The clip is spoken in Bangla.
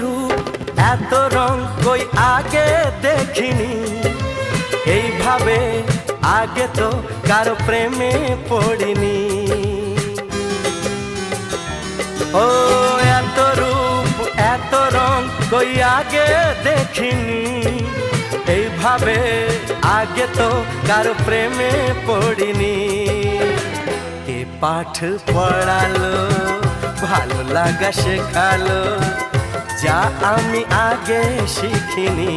রূপ এত রং কই আগে দেখিনি, এইভাবে আগে তো কারো প্রেমে পড়িনি। ও এত রূপ এত রং কই আগে দেখিনি, এইভাবে আগে তো কারো প্রেমে পড়িনি। কে পাঠ পড়ালো ভালো লাগা শেখালো, যা আমি আগে শিখিনি।